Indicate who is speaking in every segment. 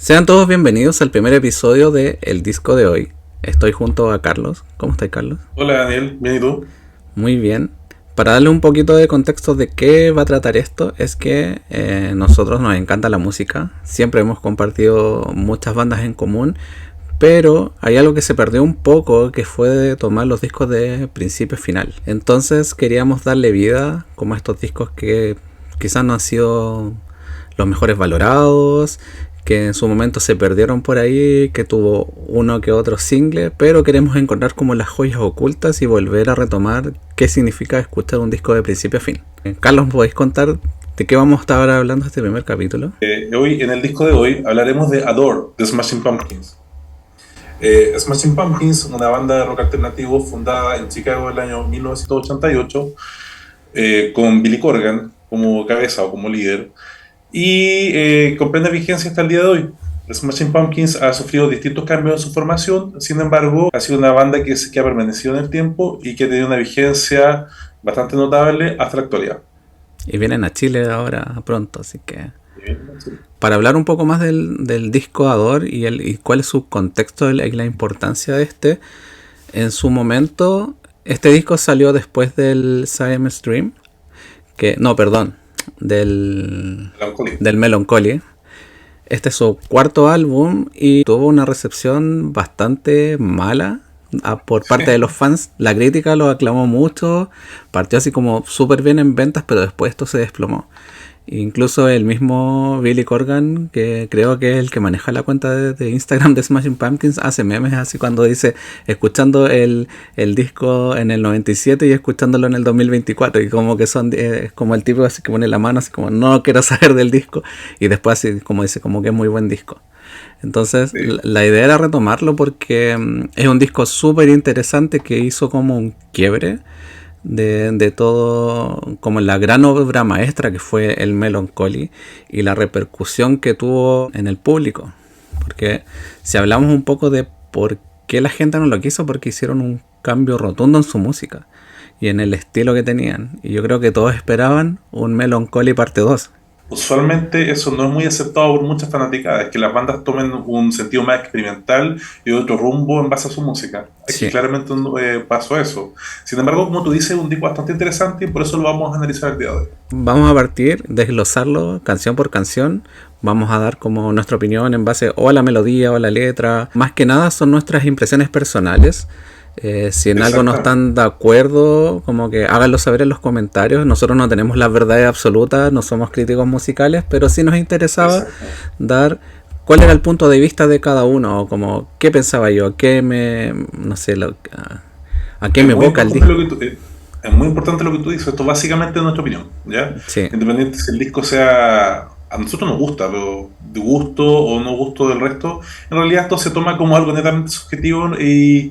Speaker 1: Sean todos bienvenidos al primer episodio de El Disco de Hoy. Estoy junto a Carlos. ¿Cómo estás, Carlos?
Speaker 2: Hola Daniel, ¿bien y tú?
Speaker 1: Muy bien. Para darle un poquito de contexto de qué va a tratar esto, es que nosotros nos encanta la música. Siempre hemos compartido muchas bandas en común, pero hay algo que se perdió un poco, que fue de tomar los discos de principio a final. Entonces queríamos darle vida como a estos discos que quizás no han sido los mejores valorados, que en su momento se perdieron por ahí, que tuvo uno que otro single, pero queremos encontrar como las joyas ocultas y volver a retomar qué significa escuchar un disco de principio a fin. Carlos, ¿me podéis contar de qué vamos a estar hablando este primer capítulo?
Speaker 2: Hoy, en el disco de hoy, hablaremos de Adore, de Smashing Pumpkins. Smashing Pumpkins, una banda de rock alternativo fundada en Chicago en el año 1988, con Billy Corgan como cabeza o como líder, y comprende vigencia hasta el día de hoy. Smashing Pumpkins ha sufrido distintos cambios en su formación, sin embargo, ha sido una banda que ha permanecido en el tiempo y que ha tenido una vigencia bastante notable hasta la actualidad.
Speaker 1: Y vienen a Chile ahora pronto, así que para hablar un poco más del disco Adore y cuál es su contexto y la importancia de este, en su momento, este disco salió después del Siamese Dream, del Melancholy. Este es su cuarto álbum y tuvo una recepción bastante mala por parte de los fans. La crítica lo aclamó mucho, partió así como súper bien en ventas, pero después esto se desplomó. Incluso el mismo Billy Corgan, que creo que es el que maneja la cuenta de Instagram de Smashing Pumpkins, hace memes así cuando dice escuchando el disco en el 97 y escuchándolo en el 2024, y como que son como el tipo así que pone la mano así como no quiero saber del disco, y después así como dice como que es muy buen disco. Entonces la idea era retomarlo porque es un disco súper interesante que hizo como un quiebre de todo, como la gran obra maestra que fue el Melancholy y la repercusión que tuvo en el público. Porque si hablamos un poco de por qué la gente no lo quiso, porque hicieron un cambio rotundo en su música y en el estilo que tenían. Y yo creo que todos esperaban un Melancholy parte 2.
Speaker 2: Usualmente eso no es muy aceptado por muchas fanaticadas, que las bandas tomen un sentido más experimental y otro rumbo en base a su música. Aquí
Speaker 1: Sí.
Speaker 2: claramente pasó eso. Sin embargo, como tú dices, es un disco bastante interesante y por eso lo vamos a analizar el día de hoy.
Speaker 1: Vamos a partir, desglosarlo canción por canción. Vamos a dar como nuestra opinión en base o a la melodía o a la letra. Más que nada son nuestras impresiones personales. Si en algo no están de acuerdo, como que háganlo saber en los comentarios. Nosotros no tenemos las verdades absolutas, no somos críticos musicales, pero sí nos interesaba dar cuál era el punto de vista de cada uno, o como qué pensaba yo, no sé, a qué me evoca el disco.
Speaker 2: Es muy importante lo que tú dices. Esto básicamente es nuestra opinión, ¿ya?
Speaker 1: Sí.
Speaker 2: Independiente si el disco sea... A nosotros nos gusta, pero de gusto o no gusto del resto, en realidad esto se toma como algo netamente subjetivo y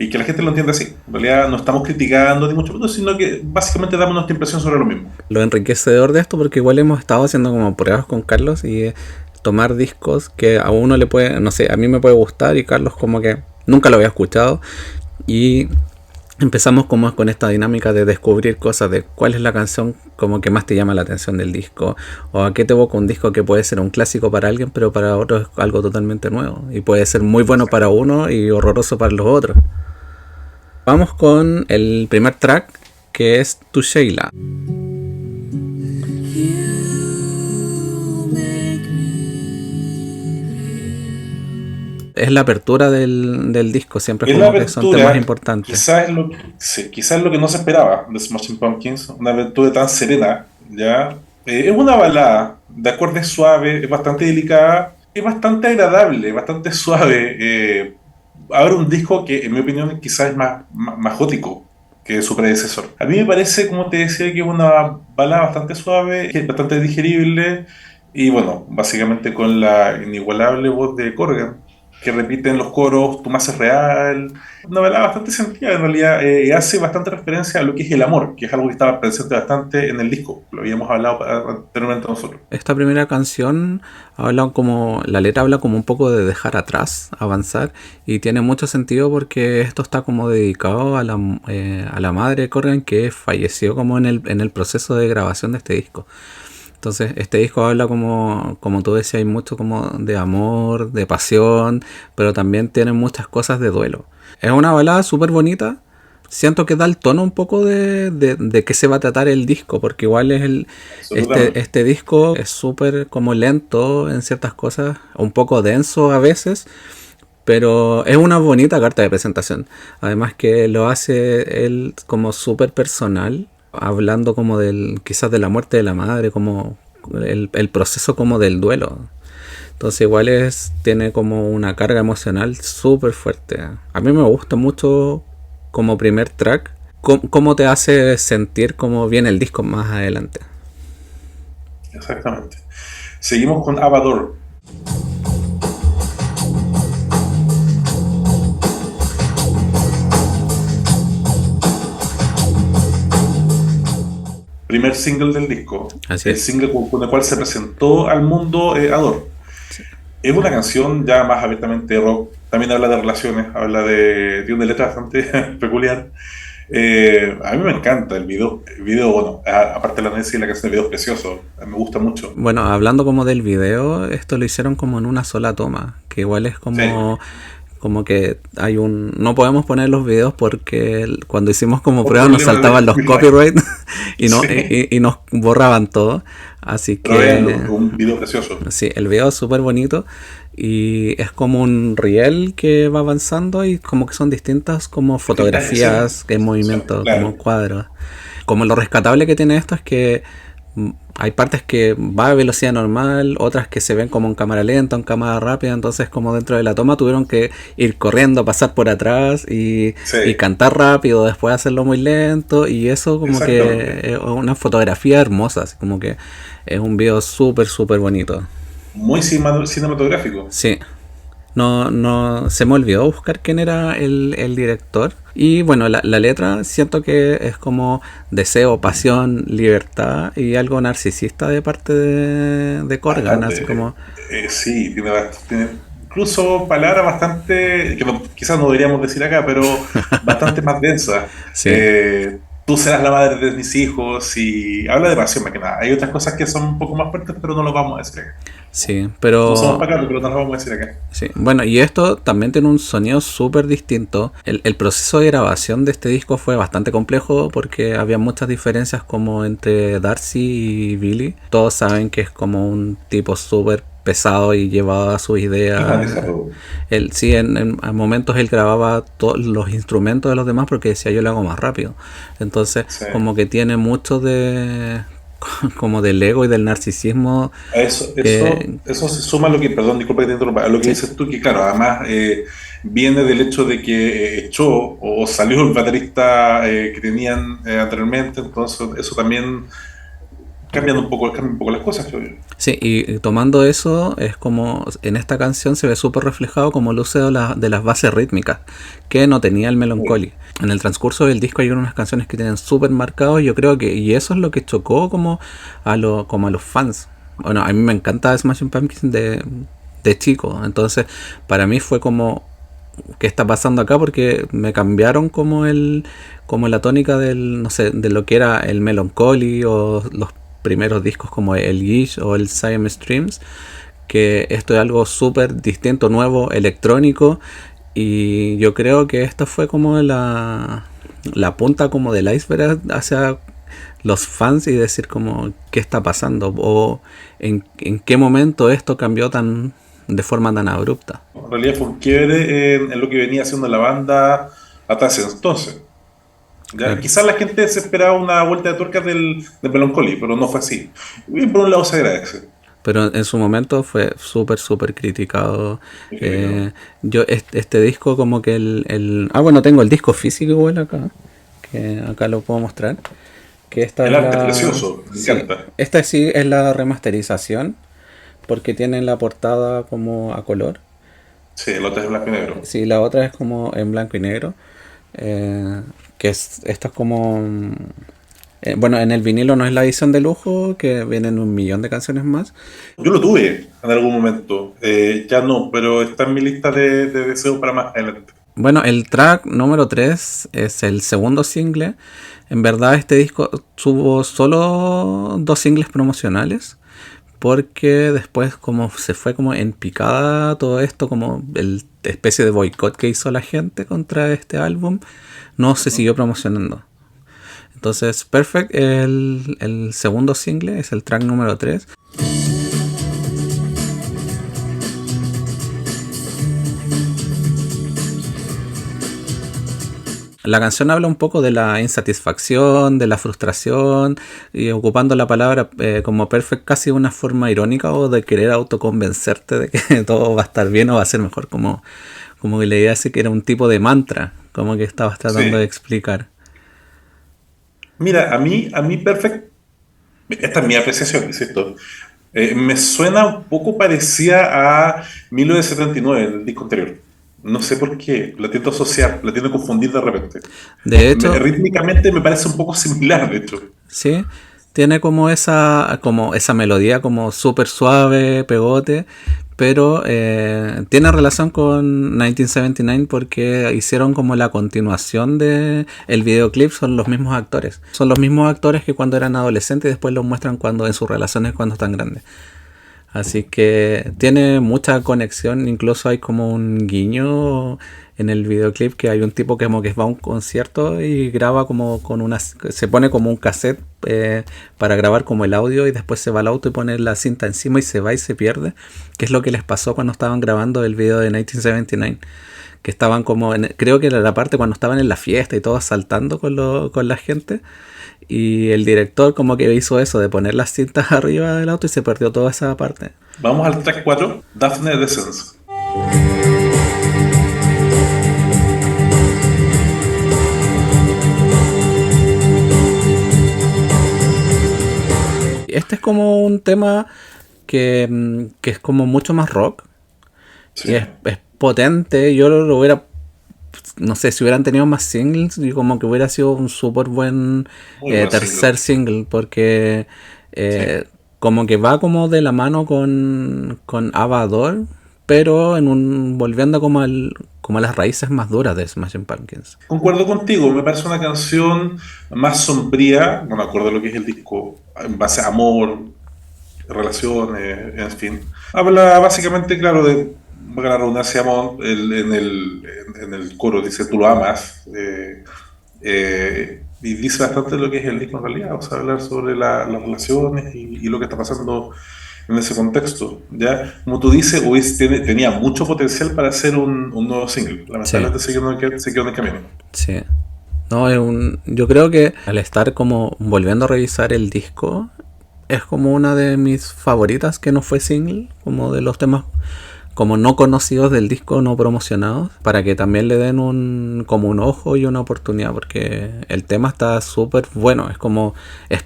Speaker 2: que la gente lo entienda así. En realidad no estamos criticando ni mucho menos, sino que básicamente damos nuestra impresión sobre lo mismo.
Speaker 1: Lo enriquecedor de esto, porque igual hemos estado haciendo como pruebas con Carlos y tomar discos que a uno le puede, no sé, a mí me puede gustar y Carlos como que nunca lo había escuchado, y empezamos como con esta dinámica de descubrir cosas, de cuál es la canción como que más te llama la atención del disco, o a qué te evoca un disco que puede ser un clásico para alguien, pero para otro es algo totalmente nuevo, y puede ser muy bueno para uno y horroroso para los otros. Vamos con el primer track, que es To Sheila. Es la apertura del disco, siempre es como que son temas importantes.
Speaker 2: Quizás es lo que no se esperaba de Smashing Pumpkins, una aventura tan serena, ¿ya? Es una balada de acordes suaves, es bastante delicada, es bastante agradable, bastante suave. Ahora un disco que, en mi opinión, quizás es más gótico que su predecesor. A mí me parece, como te decía, que es una balada bastante suave, que es bastante digerible, y bueno, básicamente con la inigualable voz de Corgan, que repite en los coros "tu más es real". Una balada bastante sentida, en realidad, hace bastante referencia a lo que es el amor, que es algo que estaba presente bastante en el disco, lo habíamos hablado anteriormente nosotros.
Speaker 1: Esta primera canción la letra habla como un poco de dejar atrás, avanzar, y tiene mucho sentido porque esto está como dedicado a la madre de Corgan, que falleció como en el proceso de grabación de este disco. Entonces, este disco habla como tú decías, hay mucho como de amor, de pasión, pero también tiene muchas cosas de duelo. Es una balada súper bonita. Siento que da el tono un poco de qué se va a tratar el disco, porque igual
Speaker 2: Absolutamente.
Speaker 1: este disco es súper como lento en ciertas cosas, un poco denso a veces, pero es una bonita carta de presentación. Además que lo hace él como súper personal, hablando como quizás de la muerte de la madre, como el proceso como del duelo. Entonces igual tiene como una carga emocional súper fuerte. A mí me gusta mucho como primer track, cómo te hace sentir cómo viene el disco más adelante.
Speaker 2: Exactamente. Seguimos con Avador. Primer single del disco,
Speaker 1: Así
Speaker 2: el
Speaker 1: es.
Speaker 2: single con el cual se presentó al mundo Adore.
Speaker 1: Sí.
Speaker 2: Es una canción ya más abiertamente rock, también habla de relaciones, tiene una letra bastante peculiar. A mí me encanta el video bueno, aparte de la Nancy, la canción del video es precioso, me gusta mucho.
Speaker 1: Bueno, hablando como del video, esto lo hicieron como en una sola toma, que igual es
Speaker 2: Sí,
Speaker 1: como que hay no podemos poner los videos porque cuando hicimos como
Speaker 2: por
Speaker 1: prueba nos
Speaker 2: problemas de
Speaker 1: saltaban los
Speaker 2: copyright.
Speaker 1: copyright y, no,
Speaker 2: Sí,
Speaker 1: y nos borraban todo. Así
Speaker 2: pero
Speaker 1: que
Speaker 2: veanlo, es un video precioso.
Speaker 1: sí, el video es súper bonito y es como un riel que va avanzando y como que son distintas como
Speaker 2: Distintas escenas,
Speaker 1: fotografías en movimiento, como
Speaker 2: claro,
Speaker 1: cuadros. Como lo rescatable que tiene esto es que hay partes que va a velocidad normal, otras que se ven como en cámara lenta, en cámara rápida, entonces como dentro de la toma tuvieron que ir corriendo, pasar por atrás y
Speaker 2: sí,
Speaker 1: cantar rápido, después hacerlo muy lento y eso como que
Speaker 2: exactamente.
Speaker 1: es una fotografía hermosa, así como que es un video súper, súper bonito.
Speaker 2: Muy cinematográfico.
Speaker 1: Sí, no, se me olvidó buscar quién era el director. Y bueno, la letra siento que es como deseo, pasión, libertad y algo narcisista de parte de Corgan, así
Speaker 2: Bastante.
Speaker 1: como,
Speaker 2: Sí, tiene incluso palabras bastante, que quizás no deberíamos decir acá, pero bastante más densas.
Speaker 1: sí,
Speaker 2: Tú serás la madre de mis hijos y habla de pasión más que nada. Hay otras cosas que son un poco más fuertes, pero no lo vamos a decir acá.
Speaker 1: sí,
Speaker 2: No somos
Speaker 1: pero
Speaker 2: pacatos, pero no lo vamos a decir acá.
Speaker 1: sí. Bueno, y esto también tiene un sonido súper distinto. El proceso de grabación de este disco fue bastante complejo porque había muchas diferencias como entre Darcy y Billy. Todos saben que es como un tipo súper pesado y llevaba sus
Speaker 2: Es
Speaker 1: ideas.
Speaker 2: maneja todo.
Speaker 1: Él, sí, en momentos él grababa todos los instrumentos de los demás porque decía yo lo hago más rápido. Entonces,
Speaker 2: Sí.
Speaker 1: como que tiene mucho de como del ego y del narcisismo que
Speaker 2: Eso se suma a lo que, perdón, disculpa que te interrumpa, a lo que
Speaker 1: sí,
Speaker 2: dices tú, que claro, además viene del hecho de que echó o salió el baterista que tenían anteriormente, entonces eso también cambia un poco las cosas, creo yo.
Speaker 1: sí, y tomando eso, es como en esta canción se ve súper reflejado como el uso de las bases rítmicas, que no tenía el
Speaker 2: Sí.
Speaker 1: Melancholy. En el transcurso del disco hay unas canciones que tienen súper marcados, yo creo que, y eso es lo que chocó como como a los fans. Bueno, a mí me encanta Smashing Pumpkins de chico, entonces para mí fue como, ¿qué está pasando acá? Porque me cambiaron como la tónica no sé, de lo que era el Melancholy o los primeros discos como el Gish o el Siam Streams, que esto es algo súper distinto, nuevo, electrónico, y yo creo que esta fue como la punta como del iceberg hacia los fans y decir como qué está pasando o en qué momento esto cambió de forma tan abrupta.
Speaker 2: En realidad fue un quiebre en lo que venía haciendo la banda hasta ese entonces. ¿Ya?
Speaker 1: Claro.
Speaker 2: Quizás la gente se esperaba una vuelta de tuerca del Melancholy, pero no fue así. Y por un lado se agradece.
Speaker 1: Pero en su momento fue súper, súper criticado.
Speaker 2: Muy criticado.
Speaker 1: Yo, este disco, como que Ah, bueno, tengo el disco físico igual acá. Que acá lo puedo mostrar. Que esta
Speaker 2: El
Speaker 1: es
Speaker 2: arte es
Speaker 1: la.
Speaker 2: precioso, me
Speaker 1: Sí,
Speaker 2: encanta.
Speaker 1: esta sí es la remasterización. Porque tiene la portada como a color.
Speaker 2: Sí, el otro es blanco y negro.
Speaker 1: Sí, la otra es como en blanco y negro. Esto es como. Bueno, en el vinilo no es la edición de lujo, que vienen un millón de canciones más.
Speaker 2: Yo lo tuve en algún momento, ya no, pero está en mi lista de deseos para más adelante.
Speaker 1: Bueno, el track número 3 es el segundo single. En verdad este disco tuvo solo 2 singles promocionales, porque después como se fue como en picada todo esto, como el especie de boicot que hizo la gente contra este álbum, no se siguió promocionando. Entonces Perfect, el segundo single, es el track número 3. La canción habla un poco de la insatisfacción, de la frustración, y ocupando la palabra como perfect casi de una forma irónica, o de querer autoconvencerte de que todo va a estar bien o va a ser mejor, como que la idea así que era un tipo de mantra, como que estabas tratando de
Speaker 2: Sí.
Speaker 1: explicar.
Speaker 2: Mira, a mí Perfect, esta es mi apreciación, ¿cierto? Me suena un poco parecida a 1979, el disco anterior. No sé por qué, la tiendo a asociar, la tiendo a confundir de repente.
Speaker 1: De hecho,
Speaker 2: Rítmicamente me parece un poco similar, de hecho.
Speaker 1: sí, tiene como esa melodía como súper suave, pegote, pero tiene relación con 1979 porque hicieron como la continuación de el videoclip, son los mismos actores. Son los mismos actores que cuando eran adolescentes y después los muestran cuando en sus relaciones cuando están grandes. Así que tiene mucha conexión, incluso hay como un guiño en el videoclip que hay un tipo que como que va a un concierto y graba como con se pone como un cassette para grabar como el audio, y después se va al auto y pone la cinta encima y se va y se pierde, que es lo que les pasó cuando estaban grabando el video de 1979, que estaban como creo que era la parte cuando estaban en la fiesta y todos saltando con la gente, y el director como que hizo eso de poner las cintas arriba del auto y se perdió toda esa parte.
Speaker 2: Vamos al track 4, Daphne Descends.
Speaker 1: Este es como un tema que es como mucho más rock y
Speaker 2: Sí,
Speaker 1: es potente. Yo lo hubiera, no sé, si hubieran tenido más singles, y como que hubiera sido un súper buen
Speaker 2: muy buen
Speaker 1: tercer
Speaker 2: single.
Speaker 1: single, porque
Speaker 2: Sí.
Speaker 1: como que va como de la mano con Avador, pero volviendo como a las raíces más duras de Smashing Pumpkins.
Speaker 2: Concuerdo contigo, me parece una canción más sombría, no me acuerdo lo que es el disco, en base a amor, relaciones, en fin. Habla básicamente, claro, de, valga la redundancia, amor, en el coro dice tú lo amas, y dice bastante lo que es el disco en realidad, o sea, hablar sobre las relaciones y lo que está pasando en ese contexto. Ya, como tú dices, tenía mucho potencial para hacer un nuevo single,
Speaker 1: Sí,
Speaker 2: lamentablemente se quedó en el camino.
Speaker 1: sí. No, yo creo que al estar como volviendo a revisar el disco, es como una de mis favoritas que no fue single, como de los temas como no conocidos del disco, no promocionados, para que también le den como un ojo y una oportunidad, porque el tema está súper bueno, es
Speaker 2: Es muy bueno.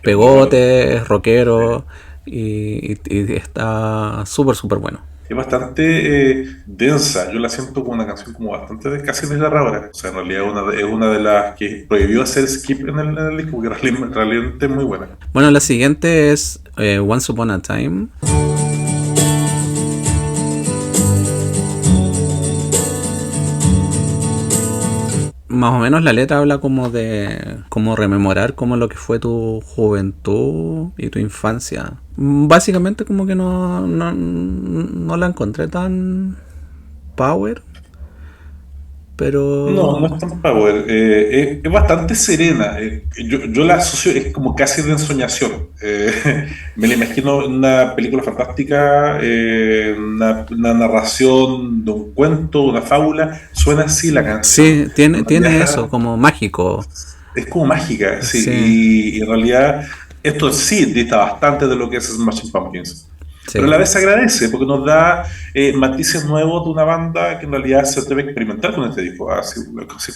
Speaker 1: pegote, es
Speaker 2: Sí.
Speaker 1: rockero, y está súper, súper bueno.
Speaker 2: Es bastante densa, yo la siento como una canción como bastante casi desgarradora. O sea, en realidad es una de las que prohibió hacer skip en el disco, porque realmente es muy buena.
Speaker 1: Bueno, la siguiente es Once Upon a Time. Más o menos la letra habla como de como rememorar como lo que fue tu juventud y tu infancia. Básicamente como que no la encontré tan power,
Speaker 2: No, no
Speaker 1: pero
Speaker 2: es tan power, es bastante serena. Yo la asocio, es como casi de ensoñación. Me la imagino en una película fantástica, una narración de un cuento, una fábula. Suena así la canción.
Speaker 1: sí, tiene eso,
Speaker 2: Ya
Speaker 1: como mágico.
Speaker 2: es como mágica, sí.
Speaker 1: Sí,
Speaker 2: Y en realidad, esto sí dista bastante de lo que es Smashing Pumpkins. Pero a
Speaker 1: sí.
Speaker 2: la vez se agradece porque nos da matices nuevos de una banda que en realidad se debe experimentar con este disco, así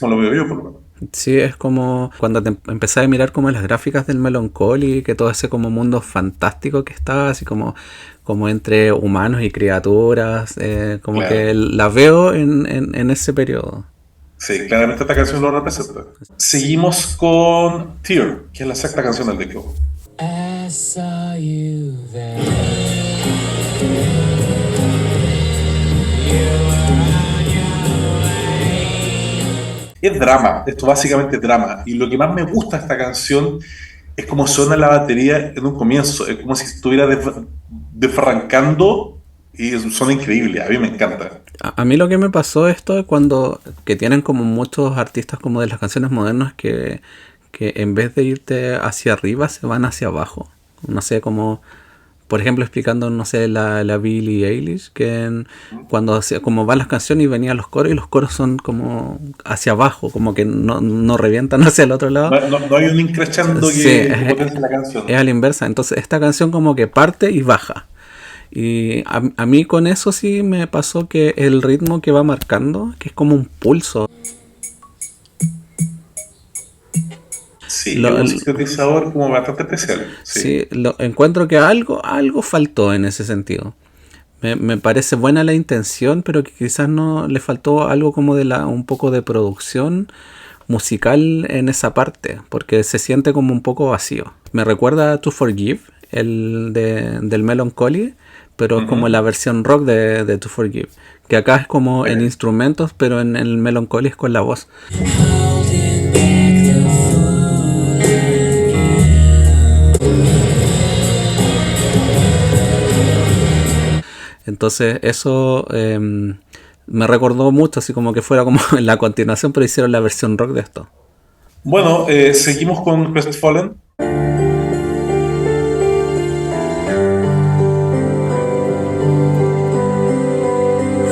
Speaker 2: como lo veo yo, por lo menos.
Speaker 1: Sí, es como cuando empecé a mirar como las gráficas del Melancholy, que todo ese como mundo fantástico que estaba, así como entre humanos y criaturas, como que
Speaker 2: Claro.
Speaker 1: la veo en ese periodo.
Speaker 2: Sí, claramente esta canción lo representa. Seguimos con Tear, que es la sexta canción del disco.
Speaker 3: I saw you there. You were on your way.
Speaker 2: Es drama, esto básicamente es drama. Y lo que más me gusta de esta canción es como suena la batería en un comienzo. Es como si estuviera desbarrancando y suena increíble. A mí me encanta.
Speaker 1: A mí lo que me pasó esto es cuando que tienen como muchos artistas como de las canciones modernas que en vez de irte hacia arriba se van hacia abajo. No sé, como por ejemplo explicando, no sé, la Billie Eilish, cuando hacía, como van las canciones y venían los coros y los coros son como hacia abajo, como que no revientan hacia el otro lado.
Speaker 2: No hay un increchando
Speaker 1: Sí,
Speaker 2: que potencie la
Speaker 1: es
Speaker 2: canción.
Speaker 1: a la inversa. Entonces esta canción como que parte y baja. Y a mí con eso sí me pasó que el ritmo que va marcando, que es como un pulso.
Speaker 2: Sí, es
Speaker 1: Lo,
Speaker 2: un sintetizador como bastante especial. Sí.
Speaker 1: sí, lo encuentro que algo faltó en ese sentido. Me parece buena la intención, pero que quizás no le faltó algo como un poco de producción musical en esa parte, porque se siente como un poco vacío. Me recuerda a To Forgive, del Melancholy, pero es como la
Speaker 2: Ujú.
Speaker 1: versión rock de To Forgive, que acá es como en instrumentos, pero en el Melancholy es con la voz.
Speaker 3: Holding back the fool
Speaker 1: Entonces eso me recordó mucho, así como que fuera como en la continuación, pero hicieron la versión rock de esto.
Speaker 2: Bueno, seguimos con Crestfallen.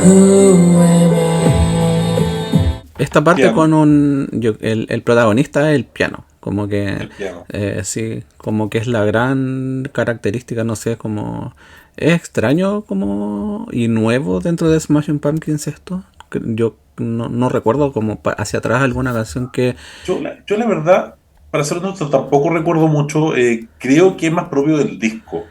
Speaker 3: Who am I?
Speaker 1: Esta parte con
Speaker 2: Piano,
Speaker 1: el protagonista es el piano, como que
Speaker 2: el piano.
Speaker 1: sí, como que es la gran característica, no sé, como es extraño como y nuevo dentro de Smashing Pumpkins esto. Yo no recuerdo como hacia atrás alguna canción que
Speaker 2: Yo la verdad, para ser honesto, tampoco recuerdo mucho. Creo que es más propio del disco.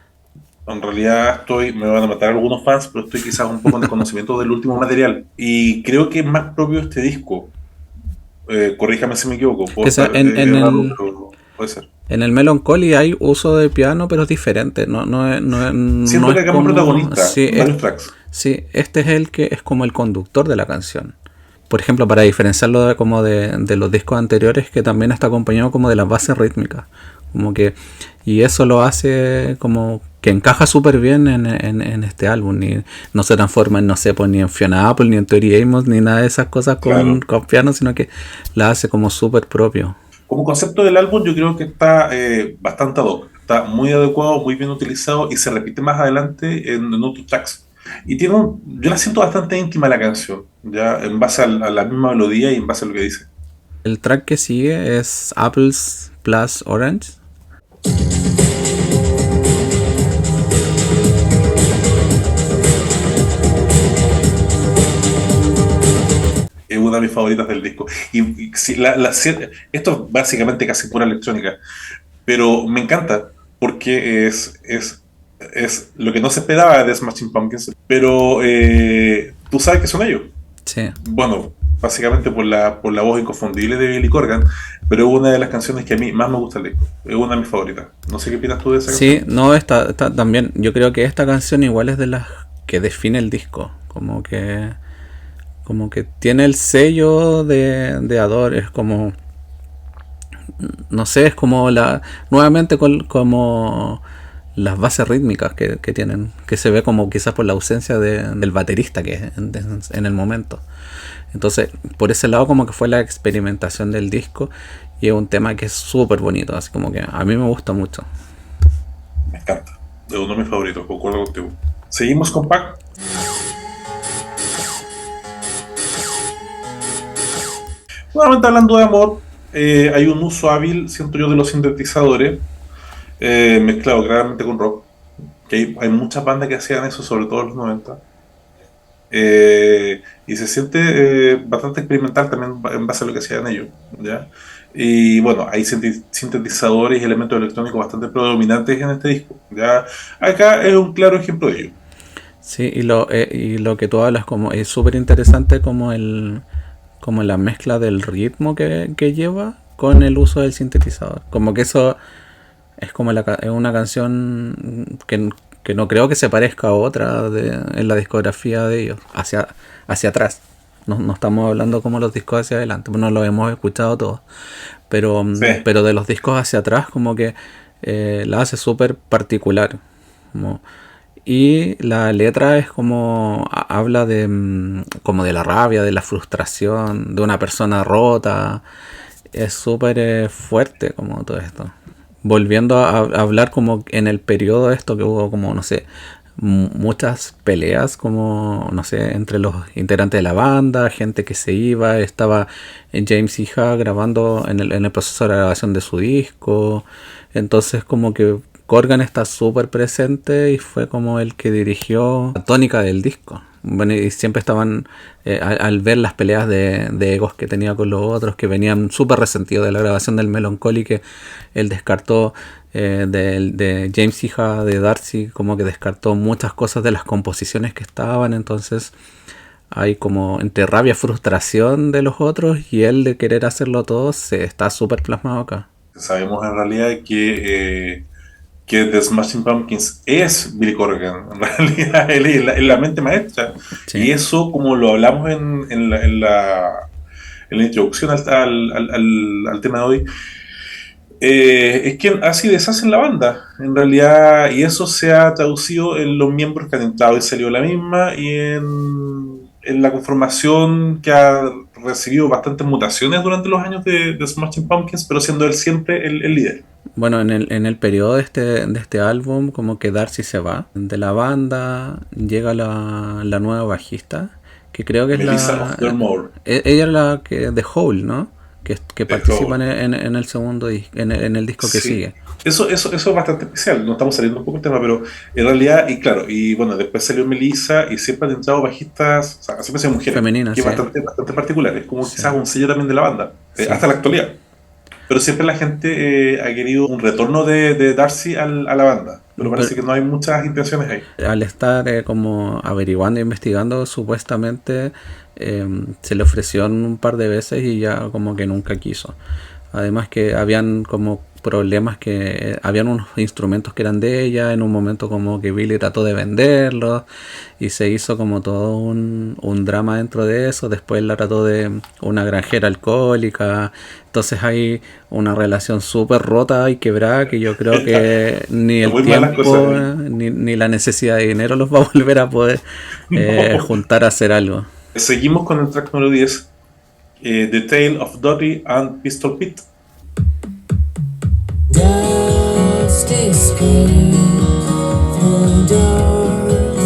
Speaker 2: En realidad me van a matar algunos fans, pero estoy quizás un poco en desconocimiento del último material. Y creo que es más propio este disco. Corríjame si me equivoco, puedo
Speaker 1: que sea
Speaker 2: estar
Speaker 1: en
Speaker 2: errado,
Speaker 1: el
Speaker 2: pero puede ser.
Speaker 1: en el Melancholy hay uso de piano, pero es diferente. No
Speaker 2: Siento
Speaker 1: es
Speaker 2: que acá es un
Speaker 1: como.
Speaker 2: protagonista en varios tracks.
Speaker 1: Sí, este es el que es como el conductor de la canción. Por ejemplo, para diferenciarlo como de los discos anteriores, que también está acompañado como de las bases rítmicas. Como que. Y eso lo hace como que encaja súper bien en este álbum. Y no se transforma en, no sé, pues, ni en Fiona Apple, ni en Tori Amos, ni nada de esas cosas
Speaker 2: Claro.
Speaker 1: con piano, sino que la hace como súper propio.
Speaker 2: Como concepto del álbum, yo creo que está bastante ad hoc. Está muy adecuado, muy bien utilizado y se repite más adelante en otros tracks. Y yo la siento bastante íntima la canción, ya en base a la misma melodía y en base a lo que dice.
Speaker 1: El track que sigue es Apples Plus Orange.
Speaker 2: Es una de mis favoritas del disco. Y sí, esto es básicamente casi pura electrónica, pero me encanta porque es lo que no se esperaba de Smashing Pumpkins, pero tú sabes que son ellos.
Speaker 1: Sí.
Speaker 2: Bueno, básicamente por la voz inconfundible de Billy Corgan, pero es una de las canciones que a mí más me gusta del disco. Es una de mis favoritas. No sé qué opinas tú de esa
Speaker 1: Sí,
Speaker 2: canción.
Speaker 1: no, esta también. Yo creo que esta canción igual es de las que define el disco. Como que tiene el sello de Adore. Es como, no sé, es como nuevamente como las bases rítmicas que tienen, que se ve como quizás por la ausencia del baterista que es en el momento. Entonces, por ese lado como que fue la experimentación del disco y es un tema que es súper bonito, así como que a mí me gusta mucho.
Speaker 2: Me encanta. Es uno de mis favoritos, concuerdo contigo. Seguimos con Pac. Nuevamente hablando de amor, hay un uso hábil, siento yo, de los sintetizadores, mezclado claramente con rock. Que hay muchas bandas que hacían eso, sobre todo en los 90. Y se siente bastante experimental también en base a lo que hacían ellos, ¿ya? Y bueno, hay sintetizadores y elementos electrónicos bastante predominantes en este disco, ¿ya? Acá es un claro ejemplo de ello.
Speaker 1: Sí, y lo que tú hablas como es súper interesante como la mezcla del ritmo que lleva con el uso del sintetizador. Como que eso es como es una canción que no creo que se parezca a otra en la discografía de ellos, hacia atrás. No estamos hablando como los discos hacia adelante, pues no los hemos escuchado todos. Pero,
Speaker 2: Sí.
Speaker 1: pero de los discos hacia atrás, como que la hace súper particular. Y la letra es como habla de como de la rabia, de la frustración, de una persona rota. Es súper fuerte como todo esto. Volviendo a hablar como en el periodo de esto que hubo como, no sé, muchas peleas como, no sé, entre los integrantes de la banda, gente que se iba, estaba James Iha grabando en el proceso de grabación de su disco, entonces como que Corgan está súper presente y fue como el que dirigió la tónica del disco. Bueno, y siempre estaban, al ver las peleas de egos que tenía con los otros, que venían súper resentidos de la grabación del Melancholy, que él descartó, de James Iha, de Darcy, como que descartó muchas cosas de las composiciones que estaban, entonces hay como entre rabia, frustración de los otros y él de querer hacerlo todo, se está súper plasmado acá.
Speaker 2: Sabemos en realidad que The Smashing Pumpkins es Billy Corgan. En realidad, él es la mente maestra.
Speaker 1: Sí.
Speaker 2: Y eso, como lo hablamos en la introducción al tema de hoy, es quien hace y deshace en la banda, en realidad, y eso se ha traducido en los miembros que han entrado y salido de la misma y en la conformación que ha recibido bastantes mutaciones durante los años de Smashing Pumpkins, pero siendo él siempre el líder.
Speaker 1: Bueno, en el periodo de este álbum, como que Darcy se va de la banda, llega la nueva bajista, que creo que es
Speaker 2: Melissa Ostermore.
Speaker 1: ella es la que de Hole, ¿no? Que
Speaker 2: The
Speaker 1: participa
Speaker 2: Hole.
Speaker 1: en el segundo en el disco que
Speaker 2: Sí.
Speaker 1: sigue.
Speaker 2: Eso es bastante especial, no estamos saliendo un poco del tema, pero en realidad, y claro, y bueno, después salió Melissa y siempre han entrado bajistas, o sea, siempre han sido mujeres,
Speaker 1: Femenina,
Speaker 2: que es
Speaker 1: sí.
Speaker 2: bastante particular, es como
Speaker 1: Sí.
Speaker 2: quizás un sello también de la banda,
Speaker 1: Sí.
Speaker 2: hasta la actualidad. Pero siempre la gente ha querido un retorno de Darcy a la banda, pero parece que no hay muchas intenciones ahí.
Speaker 1: Al estar como averiguando e investigando, supuestamente se le ofreció un par de veces y ya como que nunca quiso. Además que habían como problemas, que habían unos instrumentos que eran de ella, en un momento como que Billy trató de venderlos y se hizo como todo un drama dentro de eso. Después la trató de una granjera alcohólica, entonces hay una relación súper rota y quebrada que yo creo que ni el
Speaker 2: Muy malas
Speaker 1: tiempo
Speaker 2: cosas.
Speaker 1: ni la necesidad de dinero los va a volver a poder
Speaker 2: No.
Speaker 1: juntar a hacer algo.
Speaker 2: Seguimos con el track número 10, The Tale of Dottie and Pistol Pete.
Speaker 3: Dusty skin through doors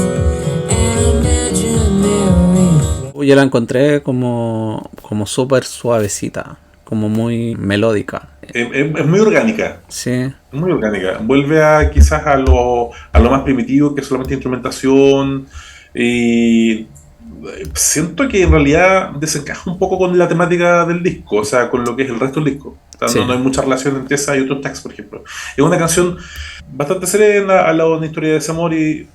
Speaker 3: and imaginary.
Speaker 1: Yo la encontré como súper suavecita, como muy melódica.
Speaker 2: Es muy orgánica.
Speaker 1: Sí,
Speaker 2: Muy orgánica. Vuelve quizás a lo más primitivo, que es solamente instrumentación. Y siento que en realidad desencaja un poco con la temática del disco, o sea, con lo que es el resto del disco. O sea,
Speaker 1: sí.
Speaker 2: no hay mucha relación entre esa y otros tracks, por ejemplo. Es una canción bastante serena, al lado de una historia de desamor y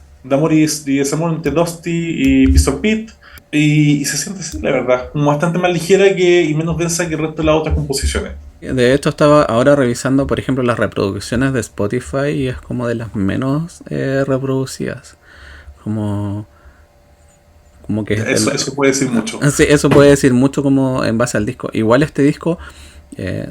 Speaker 2: desamor entre Dusty y Pistol Pete. Y se siente así, la verdad, como bastante más ligera y menos densa que el resto de las otras composiciones.
Speaker 1: De hecho estaba ahora revisando, por ejemplo, las reproducciones de Spotify y es como de las menos reproducidas. Como que
Speaker 2: Eso puede decir mucho.
Speaker 1: Sí, eso puede decir mucho como en base al disco. Igual este disco,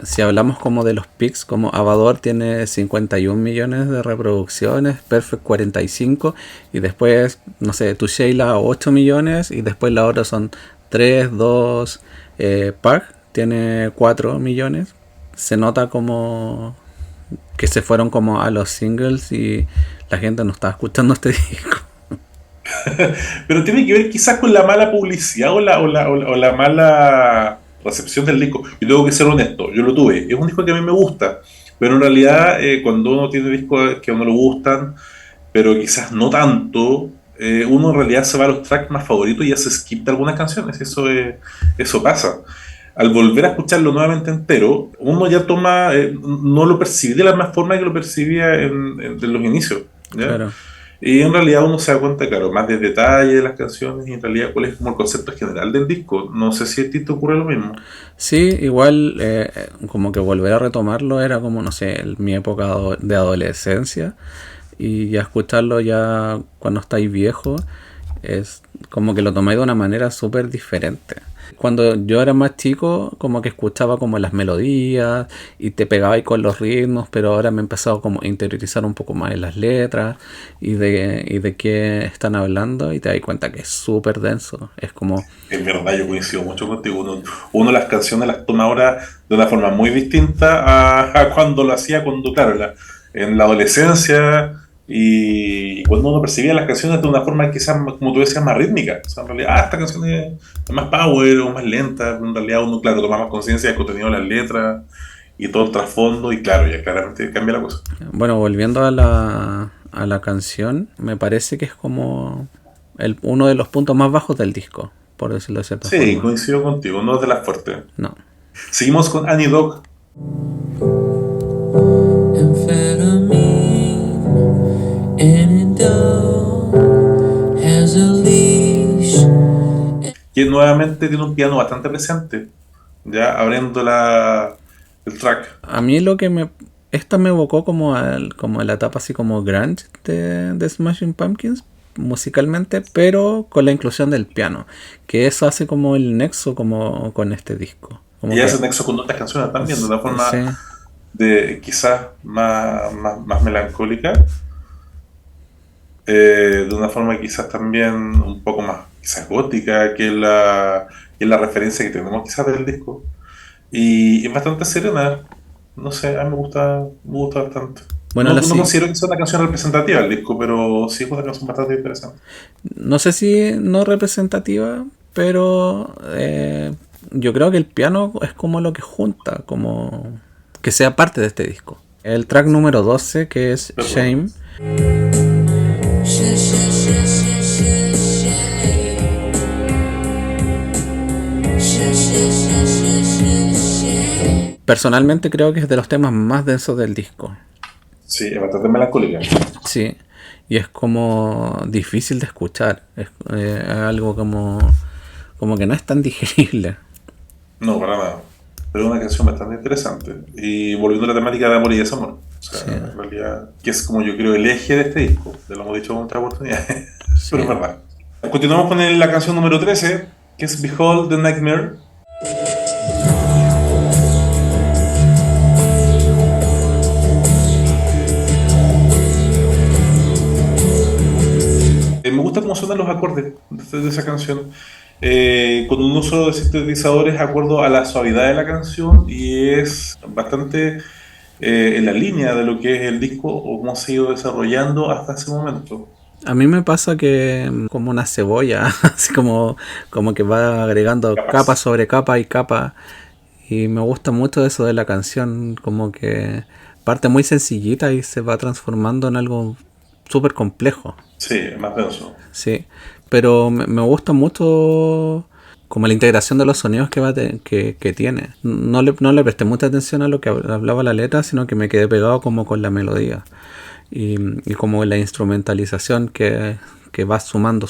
Speaker 1: si hablamos como de los pics, como Avador tiene 51 millones de reproducciones, Perfect 45 y después, no sé, To Sheila 8 millones y después la otra son 3, 2, Pug tiene 4 millones. Se nota como que se fueron como a los singles y la gente no está escuchando este disco.
Speaker 2: Pero tiene que ver quizás con la mala publicidad o la mala recepción del disco. Yo tengo que ser honesto, yo lo tuve. Es un disco que a mí me gusta, pero en realidad cuando uno tiene discos que a uno le gustan, pero quizás no tanto, uno en realidad se va a los tracks más favoritos y hace skip de algunas canciones. Eso pasa. Al volver a escucharlo nuevamente entero, uno ya toma, no lo percibe de la misma forma que lo percibía de los inicios. ¿Ya?
Speaker 1: Claro.
Speaker 2: Y en realidad uno se da cuenta, claro, más de detalle de las canciones y en realidad cuál es como el concepto general del disco. No sé si a ti te ocurre lo mismo.
Speaker 1: Sí, igual como que volver a retomarlo era como, no sé, mi época de adolescencia y ya escucharlo ya cuando estáis viejo es como que lo tomé de una manera súper diferente. Cuando yo era más chico, como que escuchaba como las melodías y te pegaba ahí con los ritmos, pero ahora me he empezado como a interiorizar un poco más en las letras y de qué están hablando y te das cuenta que es súper denso. Es como,
Speaker 2: Es verdad, yo coincido mucho contigo. Uno las canciones las toma ahora de una forma muy distinta a cuando lo hacía, cuando, claro, en la adolescencia y cuando uno percibía las canciones de una forma quizás, como tú decías, más rítmica. O sea, en realidad, esta canción es más power o más lenta. En realidad uno, claro, toma más conciencia del contenido de las letras y todo el trasfondo y claro, ya claramente cambia la cosa.
Speaker 1: bueno, volviendo a la canción, me parece que es como uno de los puntos más bajos del disco, por decirlo de cierta
Speaker 2: Sí,
Speaker 1: forma.
Speaker 2: coincido contigo, no es de las fuertes.
Speaker 1: No.
Speaker 2: Seguimos con Annie Dog,
Speaker 3: Amphetamine, and it down has a leash.
Speaker 2: que nuevamente tiene un piano bastante presente, ya abriendo el track.
Speaker 1: A mí lo que me... Esta me evocó como a la etapa así como grunge de Smashing Pumpkins musicalmente, pero con la inclusión del piano, que eso hace como el nexo como con este disco. Como
Speaker 2: Y
Speaker 1: que
Speaker 2: hace nexo con otras canciones también, de una
Speaker 1: sí,
Speaker 2: forma de quizás más melancólica, de una forma quizás también un poco más quizás gótica, que es la referencia que tenemos quizás del disco. Y es bastante serena, no sé, a mí me gusta bastante.
Speaker 1: bueno,
Speaker 2: No considero que sea una canción representativa del disco, pero sí es una canción bastante interesante.
Speaker 1: no sé si no representativa, pero yo creo que el piano es como lo que junta, como que sea parte de este disco. El track número 12, que es
Speaker 2: Pero
Speaker 1: Shame, personalmente creo que es de los temas más densos del disco.
Speaker 2: sí, es bastante melancólica.
Speaker 1: Sí, y es como difícil de escuchar. Es algo como que no es tan digerible.
Speaker 2: No, para nada. Pero es una canción bastante interesante. Y volviendo a la temática de amor y desamor. O sea,
Speaker 1: Sí,
Speaker 2: en realidad, que es como yo creo el eje de este disco. Ya lo hemos dicho en otras oportunidades.
Speaker 1: sí.
Speaker 2: Pero es verdad. Continuamos con la canción número 13, que es Behold the Nightmare. Me gusta cómo suenan los acordes de esa canción. Con un uso de sintetizadores de acuerdo a la suavidad de la canción y es bastante en la línea de lo que es el disco o cómo se ha ido desarrollando hasta ese momento.
Speaker 1: A mí me pasa que como una cebolla, así como que va agregando capa
Speaker 2: Capaz.
Speaker 1: sobre capa y capa. Y me gusta mucho eso de la canción, como que parte muy sencillita y se va transformando en algo súper complejo.
Speaker 2: Sí, es más denso.
Speaker 1: Sí, pero me gusta mucho como la integración de los sonidos que tiene. No le presté mucha atención a lo que hablaba la letra, sino que me quedé pegado como con la melodía. Y como la instrumentalización que va sumando,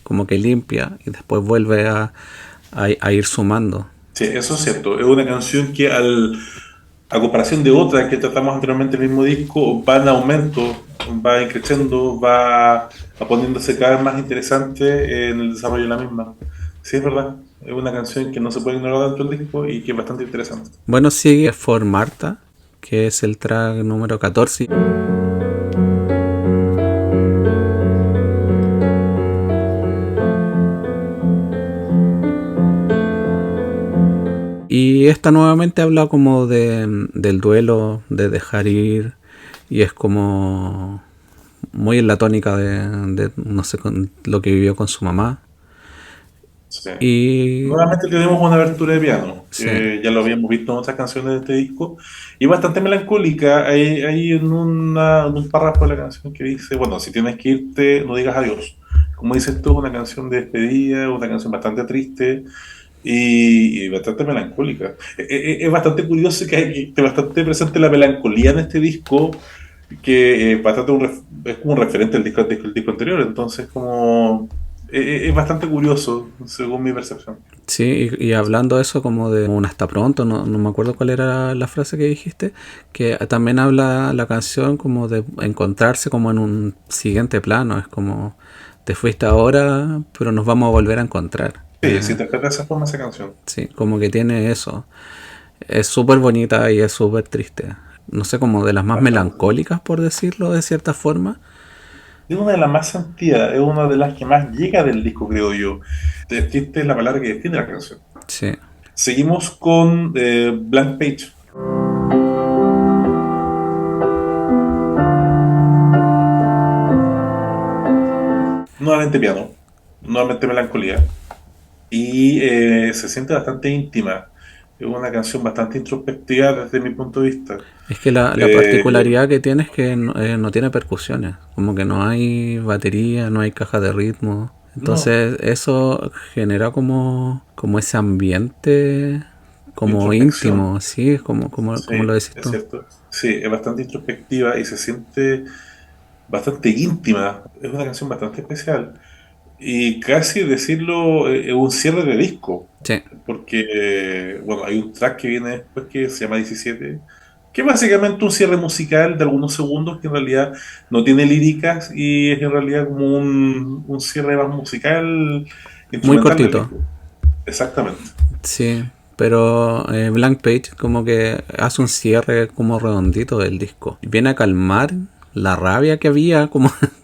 Speaker 1: como que limpia y después vuelve a ir sumando.
Speaker 2: Sí, eso es cierto. Es una canción que a comparación de otras que tratamos anteriormente en el mismo disco, va en aumento, va creciendo, va poniéndose cada vez más interesante en el desarrollo de la misma. Sí, es verdad. Es una canción que no se puede ignorar dentro del disco y que es bastante interesante.
Speaker 1: Bueno, sigue For Marta, que es el track número 14. Y esta nuevamente habla como del duelo, de dejar ir, y es como muy en la tónica no sé, con lo que vivió con su mamá.
Speaker 2: Sí.
Speaker 1: Y
Speaker 2: Nuevamente tenemos una abertura de piano,
Speaker 1: sí,
Speaker 2: que ya lo habíamos visto en otras canciones de este disco, y bastante melancólica. Hay en un párrafo de la canción que dice, bueno, si tienes que irte, no digas adiós. Como dices tú, es una canción de despedida, una canción bastante triste y bastante melancólica. Es bastante curioso que esté bastante presente la melancolía en este disco, que es como un referente al disco anterior, entonces como es bastante curioso, según mi percepción.
Speaker 1: sí, y hablando de eso como de un hasta pronto, no me acuerdo cuál era la frase que dijiste, que también habla la canción como de encontrarse como en un siguiente plano, es como te fuiste ahora, pero nos vamos a volver a encontrar.
Speaker 2: Sí, se interpreta de esa forma esa canción.
Speaker 1: Sí, como que tiene eso. Es súper bonita y es súper triste. No sé, como de las más
Speaker 2: Bastante.
Speaker 1: melancólicas, por decirlo de cierta forma.
Speaker 2: Es una de las más sentidas, es una de las que más llega del disco, creo yo. Triste es la palabra que define la canción.
Speaker 1: Sí.
Speaker 2: Seguimos con Blank Page. Nuevamente piano, nuevamente melancolía. Y se siente bastante íntima. Es una canción bastante introspectiva desde mi punto de vista.
Speaker 1: Es que la
Speaker 2: Eh,
Speaker 1: particularidad que tiene es que no tiene percusiones. Como que no hay batería, no hay caja de ritmo.
Speaker 2: no,
Speaker 1: Entonces eso genera como ese ambiente como
Speaker 2: introspección.
Speaker 1: íntimo, ¿sí? Como lo
Speaker 2: Sí,
Speaker 1: decís
Speaker 2: es
Speaker 1: tú.
Speaker 2: cierto. Sí, es bastante introspectiva y se siente bastante íntima. Es una canción bastante especial. Y casi decirlo, es un cierre de disco.
Speaker 1: Sí,
Speaker 2: Porque, bueno, hay un track que viene después que se llama 17, que es básicamente un cierre musical de algunos segundos que en realidad no tiene líricas y es en realidad como un cierre más musical,
Speaker 1: muy
Speaker 2: instrumental del
Speaker 1: cortito.
Speaker 2: disco. Exactamente.
Speaker 1: Sí, pero Blank Page como que hace un cierre como redondito del disco. Viene a calmar la rabia que había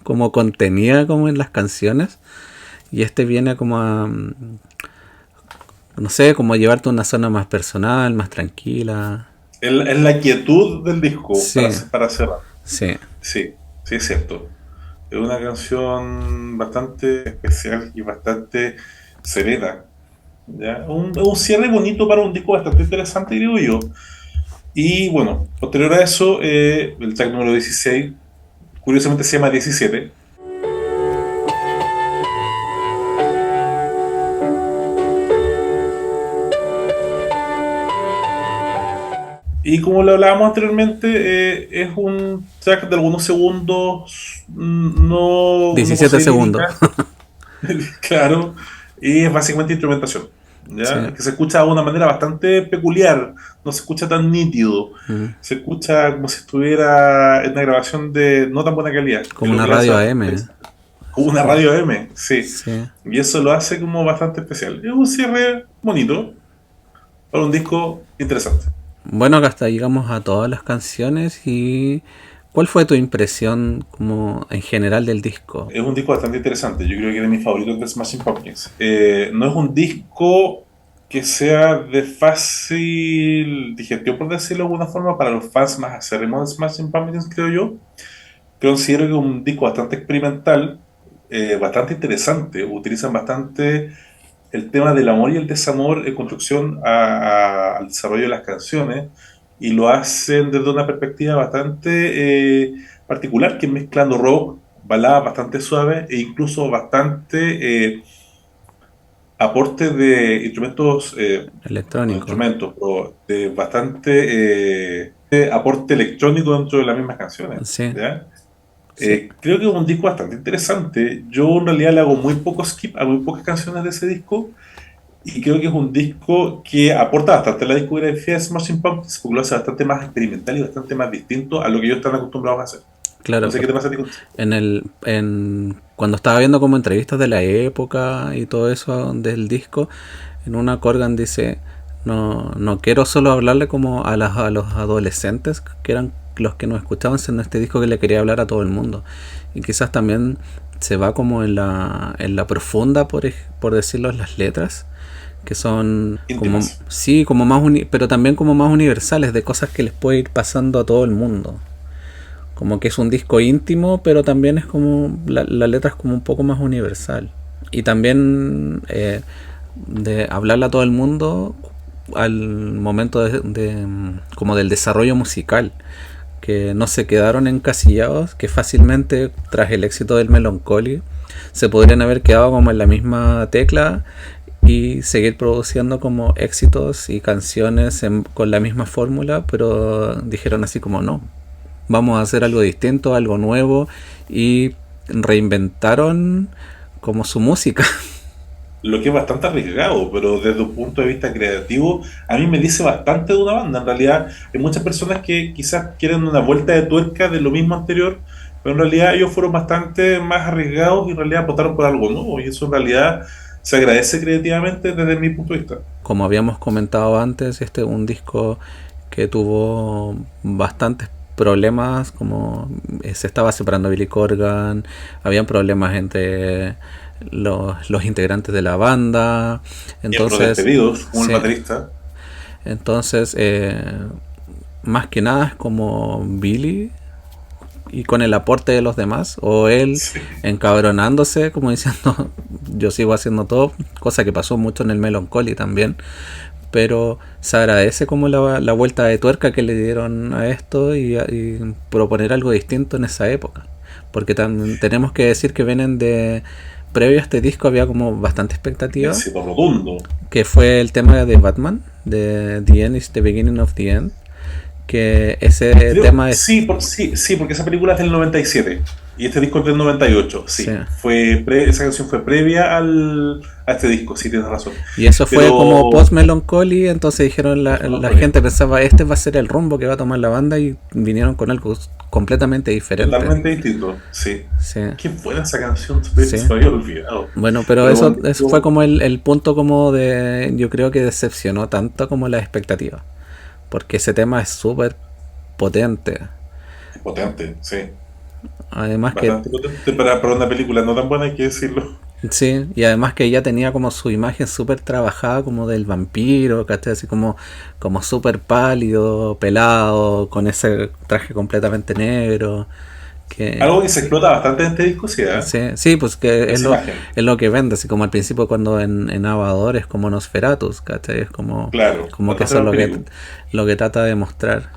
Speaker 1: como contenida como en las canciones. Y este viene como a, no sé, como a llevarte a una zona más personal, más tranquila.
Speaker 2: Es la quietud del disco
Speaker 1: Sí,
Speaker 2: para cerrar.
Speaker 1: sí,
Speaker 2: Sí, sí, es cierto. Es una canción bastante especial y bastante serena. ¿Ya? Un cierre bonito para un disco bastante interesante, digo yo. Y bueno, posterior a eso, el track número 16, curiosamente se llama 17. Y como lo hablábamos anteriormente, es un track de algunos segundos, no
Speaker 1: 17
Speaker 2: posee
Speaker 1: segundos.
Speaker 2: lírica, claro, y es básicamente instrumentación,
Speaker 1: Sí.
Speaker 2: ¿ya? Que se escucha de una manera bastante peculiar, no se escucha tan nítido,
Speaker 1: Mm.
Speaker 2: se escucha como si estuviera en una grabación de no tan buena calidad, que es
Speaker 1: Como
Speaker 2: lo
Speaker 1: una
Speaker 2: que lo hace
Speaker 1: radio
Speaker 2: bastante
Speaker 1: AM.
Speaker 2: especial. Como una radio M, sí,
Speaker 1: Sí.
Speaker 2: y eso lo hace como bastante especial. Es un cierre bonito para un disco interesante.
Speaker 1: Bueno, que hasta llegamos a todas las canciones y ¿cuál fue tu impresión como en general del disco?
Speaker 2: Es un disco bastante interesante. Yo creo que es de mis favoritos de Smashing Pumpkins. No es un disco que sea de fácil digestión, por decirlo de alguna forma, para los fans más acérrimos de Smashing Pumpkins, creo yo. Considero que es un disco bastante experimental, bastante interesante. Utilizan bastante el tema del amor y el desamor en construcción al desarrollo de las canciones y lo hacen desde una perspectiva bastante particular, que es mezclando rock, baladas bastante suaves e incluso bastante aporte de instrumentos, no
Speaker 1: Electrónico.
Speaker 2: instrumentos, pero de bastante aporte electrónico dentro de las mismas canciones.
Speaker 1: Sí,
Speaker 2: ¿Ya?
Speaker 1: sí.
Speaker 2: Creo que es un disco bastante interesante. Yo en realidad le hago muy poco skip a muy pocas canciones de ese disco y creo que es un disco que aporta bastante a la discografía de Smashing Pumpkins porque lo hace bastante más experimental y bastante más distinto a lo que ellos están acostumbrados a hacer. No
Speaker 1: Claro,
Speaker 2: sé qué te pasa a ti con eso.
Speaker 1: cuando estaba viendo como entrevistas de la época y todo eso del disco, en una Corgan dice, no quiero solo hablarle como a los adolescentes que eran los que nos escuchaban, sino este disco que le quería hablar a todo el mundo. Y quizás también se va como en la profunda, por decirlo, en las letras, que son como,
Speaker 2: Íntimas.
Speaker 1: sí, como pero también como más universales, de cosas que les puede ir pasando a todo el mundo. Como que es un disco íntimo, pero también es como la letra es como un poco más universal. Y también de hablarle a todo el mundo al momento como del desarrollo musical, que no se quedaron encasillados, que fácilmente tras el éxito del Melancholy se podrían haber quedado como en la misma tecla y seguir produciendo como éxitos y canciones con la misma fórmula, pero dijeron así como no, vamos a hacer algo distinto, algo nuevo, y reinventaron como su música.
Speaker 2: Lo que es bastante arriesgado, pero desde un punto de vista creativo, a mí me dice bastante de una banda. En realidad, hay muchas personas que quizás quieren una vuelta de tuerca de lo mismo anterior, Pero en realidad ellos fueron bastante más arriesgados y en realidad votaron por algo nuevo y eso en realidad se agradece creativamente desde mi punto de vista.
Speaker 1: Como habíamos comentado antes, este es un disco que tuvo bastantes problemas, como se estaba separando Billy Corgan, habían problemas entre los integrantes de la banda,
Speaker 2: Miembros
Speaker 1: entonces
Speaker 2: despedidos, como el
Speaker 1: sí,
Speaker 2: baterista.
Speaker 1: entonces más que nada es como Billy y con el aporte de los demás, o él
Speaker 2: Sí.
Speaker 1: encabronándose, como diciendo yo sigo haciendo todo, cosa que pasó mucho en el Melancholy también, pero se agradece como la vuelta de tuerca que le dieron a esto y proponer algo distinto en esa época, porque también tenemos que decir que vienen de previo a este disco había como bastante expectativa,
Speaker 2: Éxito rotundo.
Speaker 1: que fue el tema de Batman, de The End is the Beginning of the End, que ese tema es
Speaker 2: Sí, porque esa película es del 97 y este disco es del 98. Sí,
Speaker 1: sí.
Speaker 2: esa canción fue previa a este disco, sí, tienes razón.
Speaker 1: Y eso fue
Speaker 2: Pero
Speaker 1: como post Melancholy, entonces dijeron la gente pensaba este va a ser el rumbo que va a tomar la banda y vinieron con algo completamente diferente.
Speaker 2: totalmente distinto, sí.
Speaker 1: Sí.
Speaker 2: Qué buena esa canción,
Speaker 1: Sí.
Speaker 2: se me había olvidado.
Speaker 1: Bueno, pero
Speaker 2: Pero
Speaker 1: eso
Speaker 2: bueno,
Speaker 1: fue como el punto como de, yo creo que decepcionó tanto como las expectativas, porque ese tema es súper potente.
Speaker 2: es potente, sí.
Speaker 1: Además que
Speaker 2: Bastante potente para una película no tan buena, hay que decirlo.
Speaker 1: sí, y además que ella tenía como su imagen súper trabajada como del vampiro, ¿cachai? Así como súper pálido, pelado, con ese traje completamente negro. Que,
Speaker 2: Algo que se explota bastante en este disco, sí, ¿eh?
Speaker 1: sí, sí, pues que
Speaker 2: Esa imagen.
Speaker 1: es lo que vende, así como al principio cuando en Avador es como Nosferatus, ¿cachai? Es
Speaker 2: Claro,
Speaker 1: como que
Speaker 2: bastante
Speaker 1: eso es
Speaker 2: vampírico.
Speaker 1: lo que trata de mostrar.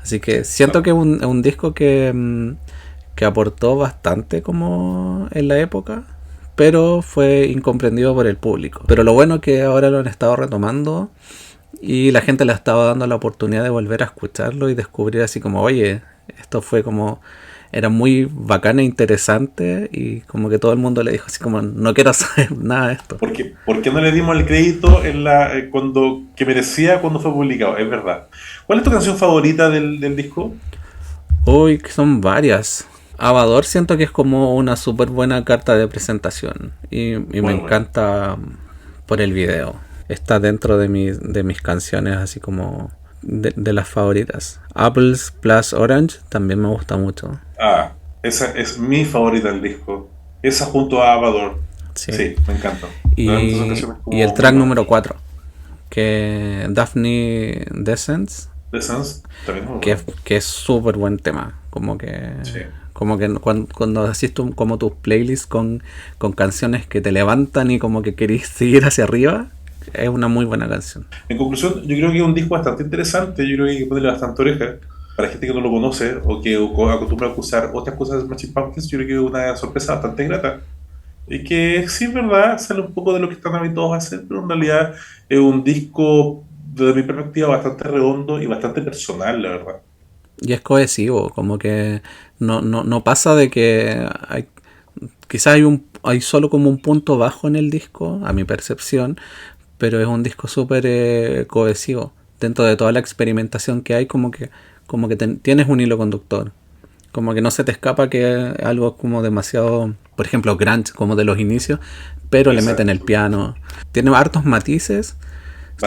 Speaker 1: Así que siento que es un disco que aportó bastante como en la época, pero fue incomprendido por el público. Pero lo bueno es que ahora lo han estado retomando y la gente le estaba dando la oportunidad de volver a escucharlo y descubrir así como, oye, esto fue como, era muy bacana e interesante y como que todo el mundo le dijo así como, no quiero saber nada de esto.
Speaker 2: ¿Por qué no le dimos el crédito que merecía cuando fue publicado? Es verdad. ¿Cuál es tu canción favorita del disco?
Speaker 1: Uy, que son varias. Avador siento que es como una súper buena carta de presentación y me
Speaker 2: Bueno.
Speaker 1: encanta por el video. Está dentro de mis canciones así como de las favoritas. Apples plus Orange también me gusta mucho.
Speaker 2: Ah, esa es mi favorita del disco. Esa junto a Avador.
Speaker 1: Sí.
Speaker 2: Sí, me encanta. Realmente son canciones como
Speaker 1: Y el
Speaker 2: muy
Speaker 1: track
Speaker 2: buenas.
Speaker 1: número 4 que Daphne Descends,
Speaker 2: The Sense también es muy
Speaker 1: que,
Speaker 2: bueno.
Speaker 1: que es súper buen tema. Como que
Speaker 2: Sí.
Speaker 1: cuando haces como tus playlists con canciones que te levantan y como que querés seguir hacia arriba, es una muy buena canción.
Speaker 2: En conclusión, yo creo que es un disco bastante interesante. Yo creo que hay que ponerle bastante oreja. Para gente que no lo conoce o que acostumbra a acusar otras cosas de Smashing Pumpkins, yo creo que es una sorpresa bastante grata. Y que sí, es verdad, sale un poco de lo que están habituados a hacer, pero en realidad es un disco, desde mi perspectiva, bastante redondo y bastante personal, la verdad.
Speaker 1: Y es cohesivo, como que no pasa de que quizás hay solo como un punto bajo en el disco, a mi percepción, pero es un disco súper cohesivo. Dentro de toda la experimentación que hay, como que tienes un hilo conductor. Como que no se te escapa que algo como demasiado, por ejemplo, grunge, como de los inicios, pero le meten el
Speaker 2: Exacto.
Speaker 1: piano. Tiene hartos matices.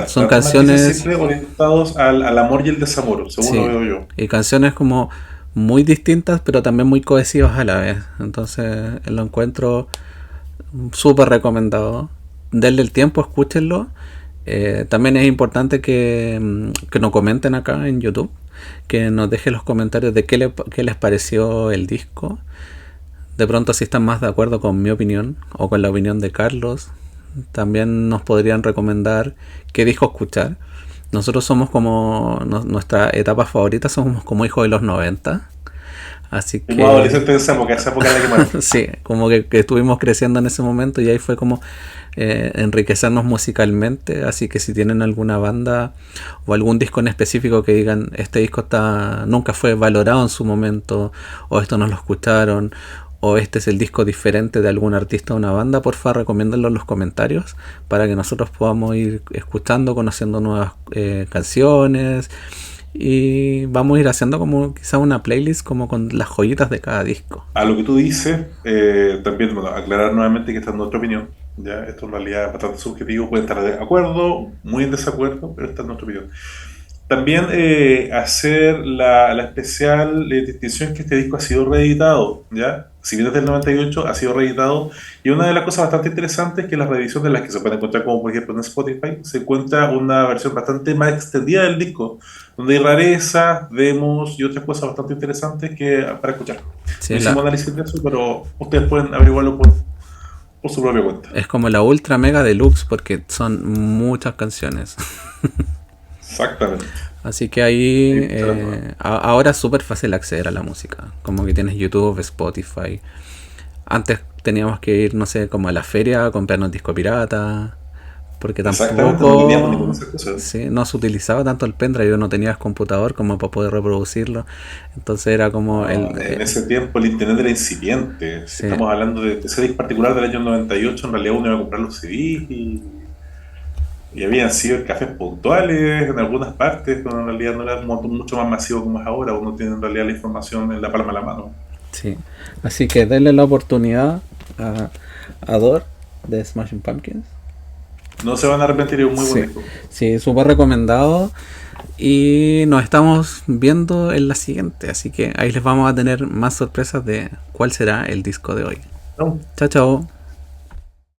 Speaker 1: Son
Speaker 2: Bastantes matices
Speaker 1: canciones,
Speaker 2: siempre orientados al amor y el desamor, según lo
Speaker 1: sí,
Speaker 2: veo yo.
Speaker 1: y canciones como muy distintas, pero también muy cohesivas a la vez. Entonces lo encuentro súper recomendado. Denle el tiempo, escúchenlo. También es importante que nos comenten acá en YouTube, que nos dejen los comentarios de qué les pareció el disco. De pronto si están más de acuerdo con mi opinión o con la opinión de Carlos, también nos podrían recomendar qué disco escuchar. Nosotros somos como, nuestra etapa favorita somos como hijos de los 90. Así
Speaker 2: Fuimos
Speaker 1: que
Speaker 2: adolescentes en esa época en la que marcó.
Speaker 1: sí, como que estuvimos creciendo en ese momento y ahí fue como enriquecernos musicalmente. Así que si tienen alguna banda o algún disco en específico que digan este disco nunca fue valorado en su momento, o esto no lo escucharon, o este es el disco diferente de algún artista o una banda, porfa recomiéndenlo en los comentarios para que nosotros podamos ir escuchando, conociendo nuevas canciones y vamos a ir haciendo como quizá una playlist como con las joyitas de cada disco.
Speaker 2: A lo que tú dices, también, bueno, aclarar nuevamente que esta es nuestra opinión. Ya, esto en realidad es bastante subjetivo, puede estar de acuerdo, muy en desacuerdo, pero esta es nuestra opinión. También hacer la especial distinción que este disco ha sido reeditado, ¿ya? Si bien es del 98, ha sido reeditado. Y una de las cosas bastante interesantes es que las reediciones, las que se pueden encontrar, como por ejemplo en Spotify, se encuentra una versión bastante más extendida del disco, donde hay rarezas, demos y otras cosas bastante interesantes que para escuchar.
Speaker 1: Sí,
Speaker 2: No hicimos análisis de eso, pero ustedes pueden averiguarlo por su propia cuenta.
Speaker 1: es como la ultra mega deluxe porque son muchas canciones.
Speaker 2: Exactamente.
Speaker 1: Así que ahí ahora es súper fácil acceder a la música. Como que tienes YouTube, Spotify. Antes teníamos que ir, no sé, como a la feria a comprarnos disco pirata. Porque
Speaker 2: Exactamente, no teníamos ninguna
Speaker 1: tampoco
Speaker 2: de esas cosas.
Speaker 1: sí, no se utilizaba tanto el pendrive, no tenías computador como para poder reproducirlo. Entonces era como
Speaker 2: No, en ese tiempo el internet era incipiente. Si
Speaker 1: sí,
Speaker 2: estamos hablando de ese disco particular del año 98, en realidad uno iba a comprar los CDs y habían sido cafés puntuales en algunas partes, pero en realidad no era mucho más masivo como es ahora. Uno tiene en realidad la información en la palma de la mano.
Speaker 1: sí. Así que denle la oportunidad a Door de Smashing Pumpkins.
Speaker 2: No se van a arrepentir, es un muy
Speaker 1: Sí,
Speaker 2: buen disco.
Speaker 1: sí, súper recomendado. Y nos estamos viendo en la siguiente. Así que ahí les vamos a tener más sorpresas de cuál será el disco de hoy.
Speaker 2: ¿No?
Speaker 1: Chao, chao.